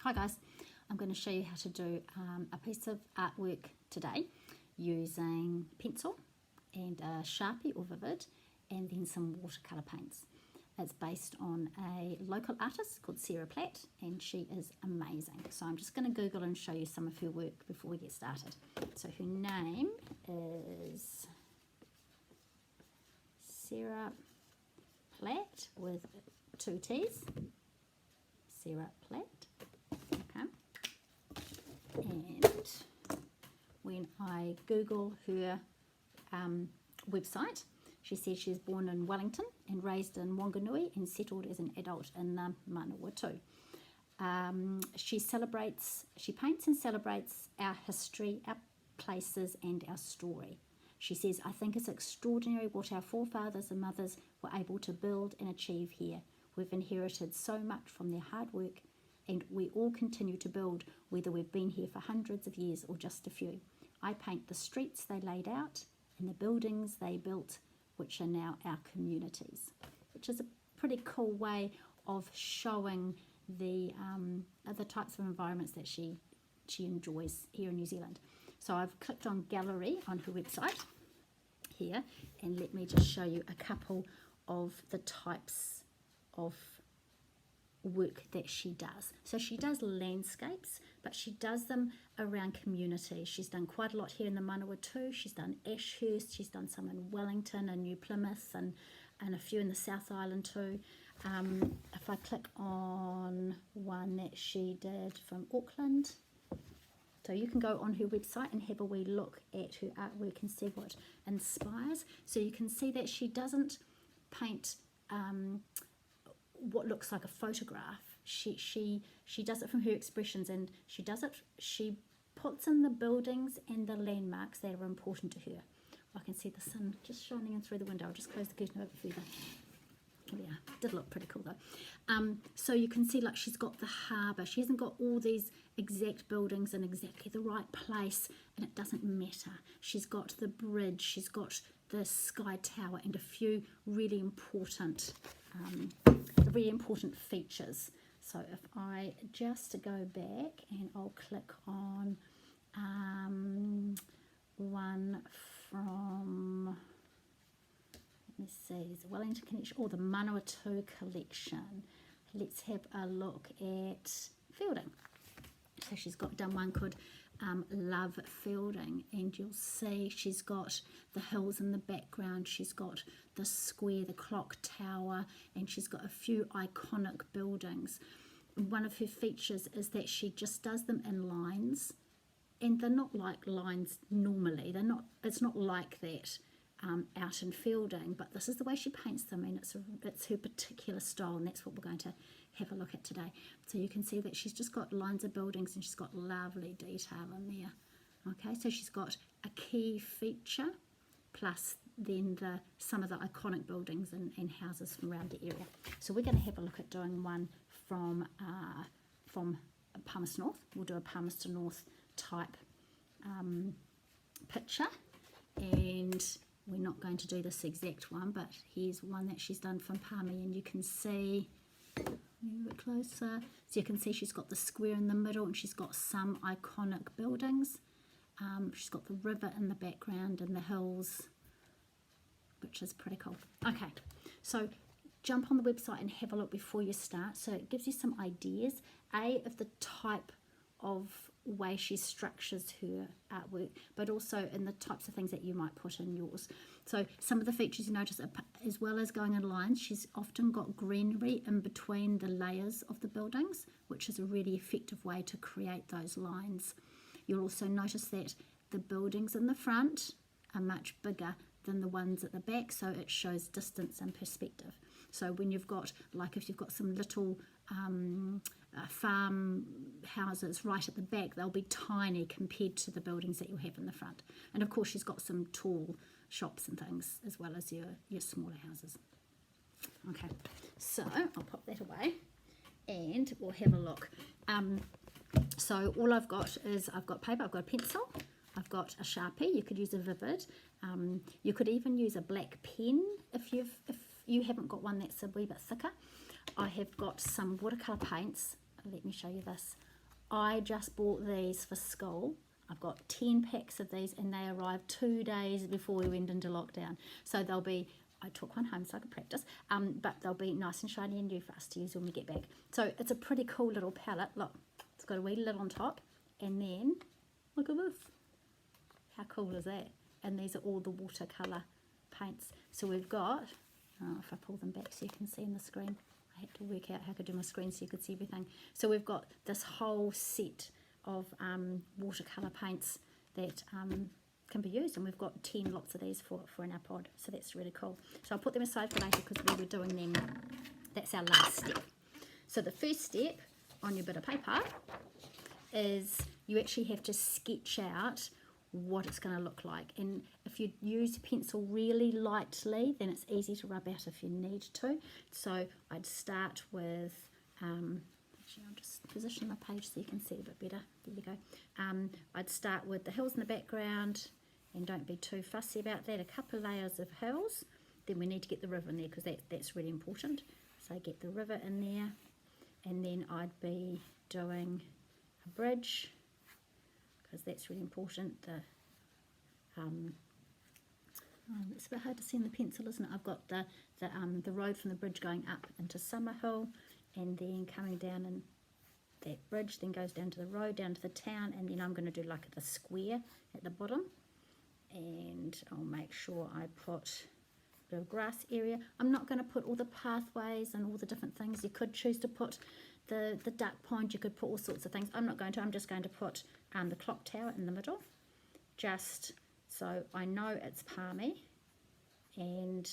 Hi guys, I'm going to show you how to do a piece of artwork today using pencil and a Sharpie or Vivid and then some watercolour paints. It's based on a local artist called Sarah Platt and she is amazing. So I'm just going to Google and show you some of her work before we get started. So her name is Sarah Platt with 2 T's. Sarah Platt. Okay. And when I Google her website, she says she's born in Wellington and raised in Wanganui and settled as an adult in the Manawatu. She paints and celebrates our history, our places and our story. She says, I think it's extraordinary what our forefathers and mothers were able to build and achieve here. We've inherited so much from their hard work and we all continue to build, whether we've been here for hundreds of years or just a few. I paint the streets they laid out and the buildings they built, which are now our communities, which is a pretty cool way of showing the types of environments that she enjoys here in New Zealand. So I've clicked on gallery on her website here, and let me just show you a couple of the types of work that she does. So she does landscapes, but she does them around communities. She's done quite a lot here in the Manawatu. She's done Ashurst, she's done some in Wellington and New Plymouth and a few in the South Island too. If I click on one that she did from Auckland, so you can go on her website and have a wee look at her artwork and see what inspires. So you can see that she doesn't paint what looks like a photograph. She does it from her expressions, and she puts in the buildings and the landmarks that are important to her. I can see the sun just shining in through the window. I'll just close the curtain a bit further. Yeah, did look pretty cool though. So you can see, like, she's got the harbour. She hasn't got all these exact buildings in exactly the right place, and it doesn't matter. She's got the bridge, she's got the Sky Tower, and a few really important features. So if I just go back and I'll click on one from, let me see, the Wellington Collection or the Manawatu Collection. Let's have a look at Feilding. So she's done one called Love Feilding, and you'll see she's got the hills in the background, she's got the square, the clock tower, and she's got a few iconic buildings. One of her features is that she just does them in lines, and they're not like lines normally. It's not like that out in Feilding, but this is the way she paints them, and it's her particular style, and that's what we're going to have a look at today. So you can see that she's just got lines of buildings and she's got lovely detail in there. Okay, so she's got a key feature plus then some of the iconic buildings and houses from around the area. So we're going to have a look at doing one from Palmerston North. We'll do a Palmerston North type picture, and we're not going to do this exact one, but here's one that she's done from Palmy, and you can see, move it closer, so you can see she's got the square in the middle and she's got some iconic buildings. She's got the river in the background and the hills, which is pretty cool. Okay, so jump on the website and have a look before you start, so it gives you some ideas, of the type of way she structures her artwork, but also in the types of things that you might put in yours. So some of the features you notice, as well as going in lines, she's often got greenery in between the layers of the buildings, which is a really effective way to create those lines. You'll also notice that the buildings in the front are much bigger than the ones at the back, so it shows distance and perspective. So when you've got, like if you've got some little farm houses right at the back, they'll be tiny compared to the buildings that you'll have in the front. And of course she's got some tall shops and things as well as your smaller houses. Okay, so I'll pop that away and we'll have a look. So all I've got is, I've got paper, I've got a pencil, I've got a Sharpie. You could use a Vivid, you could even use a black pen if you haven't got one that's a wee bit thicker. I have got some watercolour paints. Let me show you this. I just bought these for school. I've got 10 packs of these and they arrived 2 days before we went into lockdown. So they'll be, I took one home so I could practice, but they'll be nice and shiny and new for us to use when we get back. So it's a pretty cool little palette. Look, it's got a wee lid on top, and then look at this. How cool is that? And these are all the watercolour paints. So we've got, if I pull them back so you can see in the screen, I had to work out how I could do my screen so you could see everything. So we've got this whole set of watercolour paints that can be used, and we've got 10 lots of these for in our pod, so that's really cool. So I'll put them aside for later because we were doing them. That's our last step. So the first step on your bit of paper is you actually have to sketch out what it's going to look like, and if you use a pencil really lightly then it's easy to rub out if you need to. So I'd start with actually I'll just position my page so you can see a bit better. There we go. I'd start with the hills in the background, and don't be too fussy about that. A couple of layers of hills, then we need to get the river in there because that's really important. So get the river in there, and then I'd be doing a bridge because that's really important. It's a bit hard to see in the pencil, isn't it? I've got the road from the bridge going up into Summerhill, and then coming down, and that bridge then goes down to the road, down to the town, and then I'm going to do like the square at the bottom, and I'll make sure I put a bit of grass area. I'm not going to put all the pathways and all the different things. You could choose to put the duck pond, you could put all sorts of things. I'm not going to. I'm just going to put the clock tower in the middle, just so I know it's palmy, and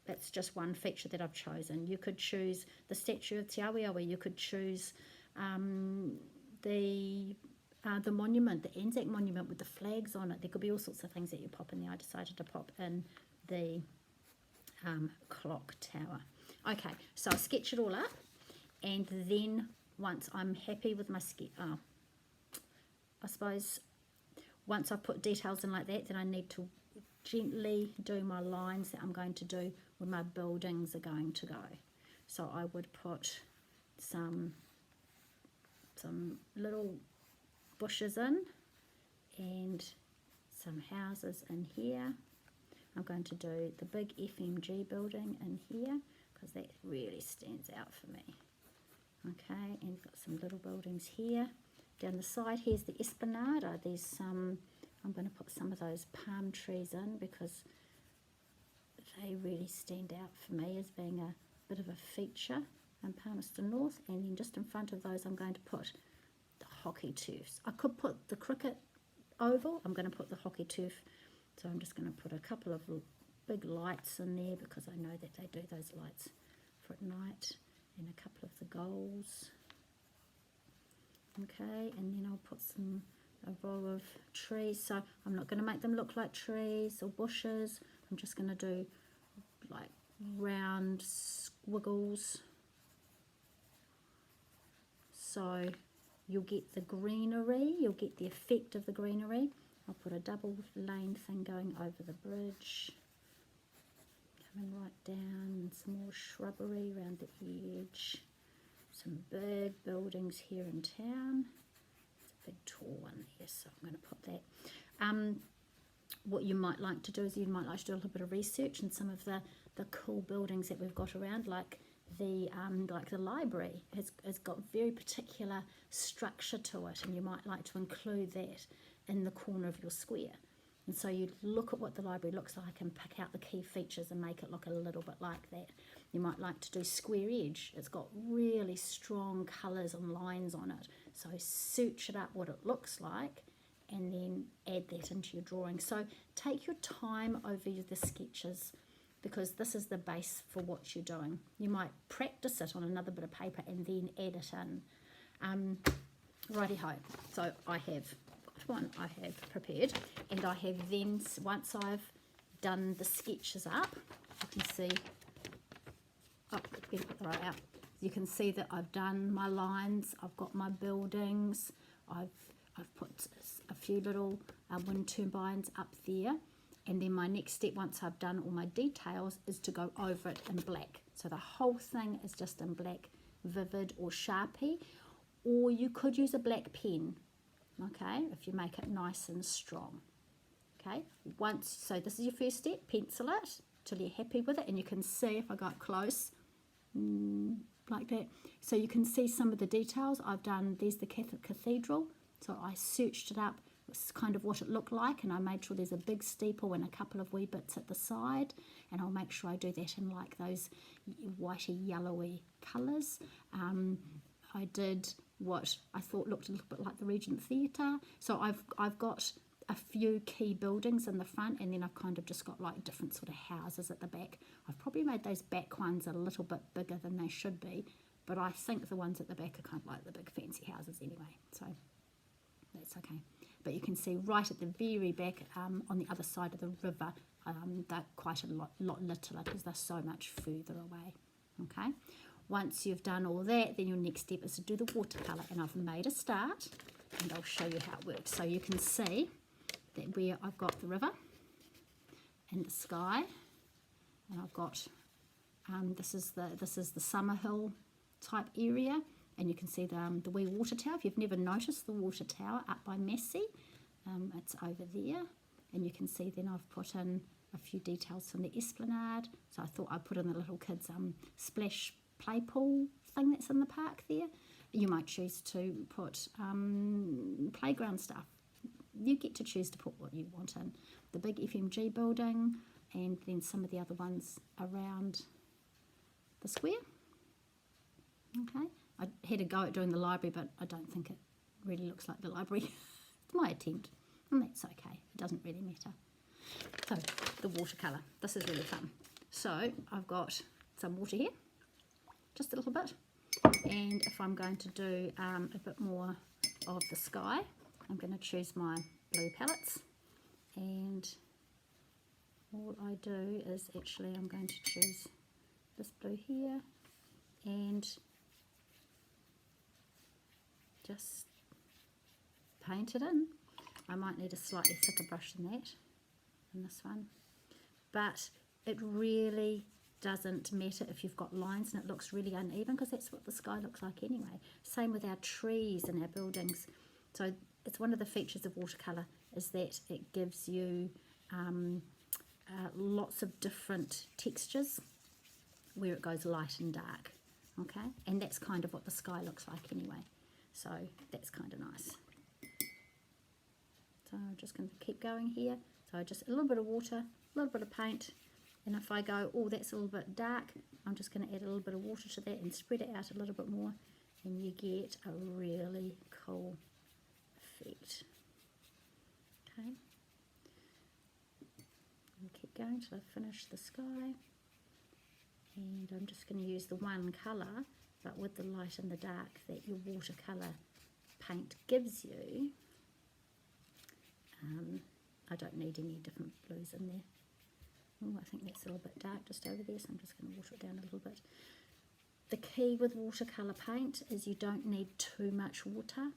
that's just one feature that I've chosen. You could choose the statue of Te Awayawa, you could choose the monument, the Anzac monument with the flags on it. There could be all sorts of things that you pop in there. I decided to pop in the clock tower. Okay, so I sketch it all up, and then once I'm happy with my sketch, I suppose once I've put details in like that, then I need to gently do my lines that I'm going to do where my buildings are going to go. So I would put some little bushes in and some houses in here. I'm going to do the big FMG building in here because that really stands out for me. Okay, and got some little buildings here. Down the side here's the Esplanade. There's some, I'm going to put some of those palm trees in because they really stand out for me as being a bit of a feature in Palmerston North. And then just in front of those I'm going to put the hockey turfs. I could put the cricket oval. I'm going to put the hockey turf. So I'm just going to put a couple of big lights in there because I know that they do those lights for at night, and a couple of the goals. Okay, and then I'll put a row of trees. So I'm not going to make them look like trees or bushes. I'm just going to do like round squiggles. So you'll get the greenery, you'll get the effect of the greenery. I'll put a double lane thing going over the bridge. Coming right down, and some more shrubbery around the edge. Some big buildings here in town. It's a big tall one there, so I'm going to put that. What you might like to do is you might like to do a little bit of research in some of the cool buildings that we've got around, like the library has got very particular structure to it, and you might like to include that in the corner of your square. And so you look at what the library looks like and pick out the key features and make it look a little bit like that. You might like to do square edge. It's got really strong colours and lines on it. So search it up what it looks like and then add that into your drawing. So take your time over the sketches because this is the base for what you're doing. You might practice it on another bit of paper and then add it in. Righty-ho. So I have one I have prepared, and I have then, once I've done the sketches up, you can see, better put the right out. You can see that I've done my lines, I've got my buildings, I've put a few little wind turbines up there, and then my next step once I've done all my details is to go over it in black. So the whole thing is just in black, vivid or Sharpie. or you could use a black pen, okay, if you make it nice and strong. Okay, so this is your first step, pencil it till you're happy with it, and you can see if I go up close, like that, so you can see some of the details I've done. There's the Catholic Cathedral, so I searched it up. It's kind of what it looked like, and I made sure there's a big steeple and a couple of wee bits at the side, and I'll make sure I do that in like those whitey yellowy colours. I did what I thought looked a little bit like the Regent Theatre, so I've got a few key buildings in the front, and then I've kind of just got like different sort of houses at the back. I've probably made those back ones a little bit bigger than they should be, but I think the ones at the back are kind of like the big fancy houses anyway, so that's okay. But you can see right at the very back, on the other side of the river, they're quite a lot littler because they're so much further away. Okay, once you've done all that, then your next step is to do the watercolour, and I've made a start, and I'll show you how it works. So you can see that where I've got the river and the sky, and I've got this is the Summerhill type area, and you can see the wee water tower. If you've never noticed the water tower up by Massey, it's over there, and you can see then I've put in a few details from the esplanade. So I thought I'd put in the little kids splash play pool thing that's in the park there. You might choose to put playground stuff. You get to choose to put what you want in. The big FMG building, and then some of the other ones around the square. Okay, I had a go at doing the library, but I don't think it really looks like the library. It's my attempt, and that's okay. It doesn't really matter. So the watercolour, this is really fun. So I've got some water here, just a little bit, and if I'm going to do a bit more of the sky, I'm going to choose my blue palettes, and all I do is actually I'm going to choose this blue here and just paint it in. I might need a slightly thicker brush than that in this one, but it really doesn't matter if you've got lines and it looks really uneven, because that's what the sky looks like anyway. Same with our trees and our buildings. So it's one of the features of watercolour, is that it gives you lots of different textures where it goes light and dark, okay, and that's kind of what the sky looks like anyway, so that's kind of nice. So I'm just going to keep going here. So just a little bit of water, a little bit of paint, and if I go, oh, that's a little bit dark, I'm just going to add a little bit of water to that and spread it out a little bit more, and you get a really cool effect. Okay, and keep going till I finish the sky, and I'm just going to use the one colour, but with the light and the dark that your watercolour paint gives you. I don't need any different blues in there. Oh, I think that's a little bit dark just over there, so I'm just going to water it down a little bit. The key with watercolour paint is you don't need too much water.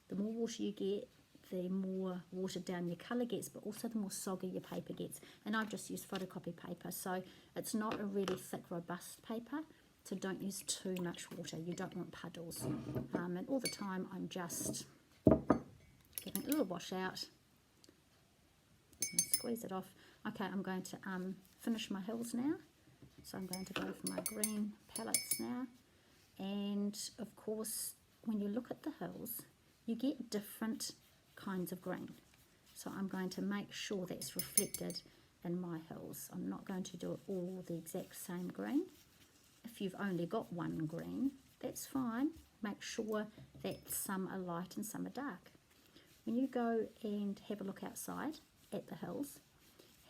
The more water you get, the more watered down your colour gets, but also the more soggy your paper gets. And I've just used photocopy paper, so it's not a really thick, robust paper, so don't use too much water. You don't want puddles. And all the time I'm just giving a little wash out. Squeeze it off. Okay, I'm going to finish my hills now. So I'm going to go for my green palettes now. And of course, when you look at the hills, you get different kinds of green. So I'm going to make sure that's reflected in my hills. I'm not going to do it all the exact same green. If you've only got one green, that's fine. Make sure that some are light and some are dark. When you go and have a look outside at the hills,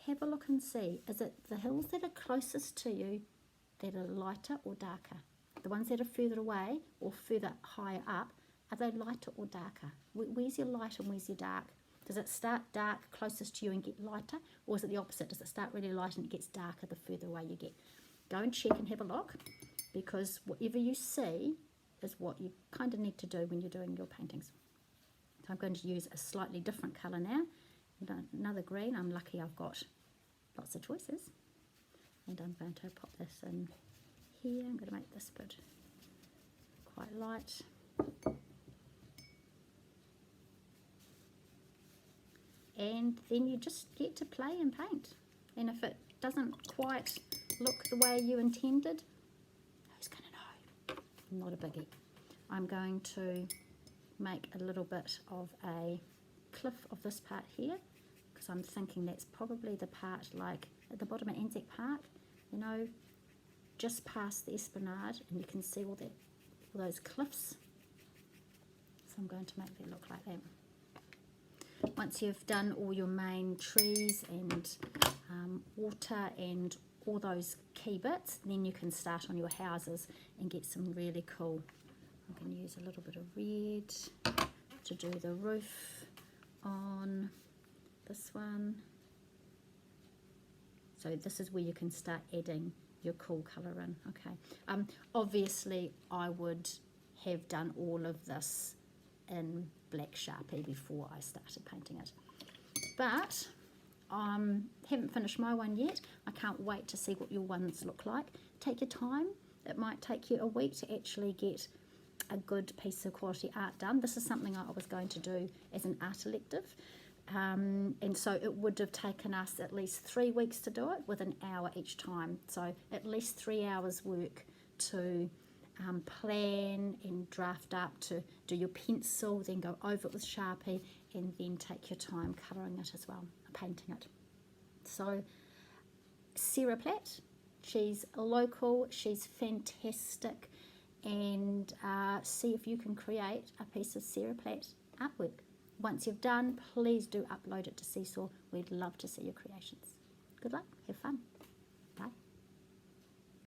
have a look and see, is it the hills that are closest to you that are lighter or darker? The ones that are further away or further higher up, are they lighter or darker? Where's your light and where's your dark? Does it start dark closest to you and get lighter, or is it the opposite? Does it start really light and it gets darker the further away you get? Go and check and have a look, because whatever you see is what you kind of need to do when you're doing your paintings. So I'm going to use a slightly different colour now. Another green. I'm lucky I've got lots of choices, and I'm going to pop this in here. I'm going to make this bit quite light, and then you just get to play and paint. And if it doesn't quite look the way you intended, who's going to know? Not a biggie. I'm going to make a little bit of a cliff of this part here, because I'm thinking that's probably the part like at the bottom of Anzac Park, you know, just past the Esplanade, and you can see all those cliffs. So I'm going to make that look like that. Once you've done all your main trees and water and all those key bits, then you can start on your houses and get some really cool. I'm going to use a little bit of red to do the roof on this one. So this is where you can start adding your cool colour in. Okay. Obviously I would have done all of this in black Sharpie before I started painting it, but haven't finished my one yet. I can't wait to see what your ones look like. Take your time. It might take you a week to actually get a good piece of quality art done. This is something I was going to do as an art elective, and so it would have taken us at least 3 weeks to do it with an hour each time. So at least 3 hours work to plan and draft up, to do your pencil, then go over it with Sharpie, and then take your time colouring it as well, painting it. So Sarah Platt, she's local, she's fantastic, and see if you can create a piece of Sarah Platt artwork. Once you've done, please do upload it to Seesaw. We'd love to see your creations. Good luck, have fun.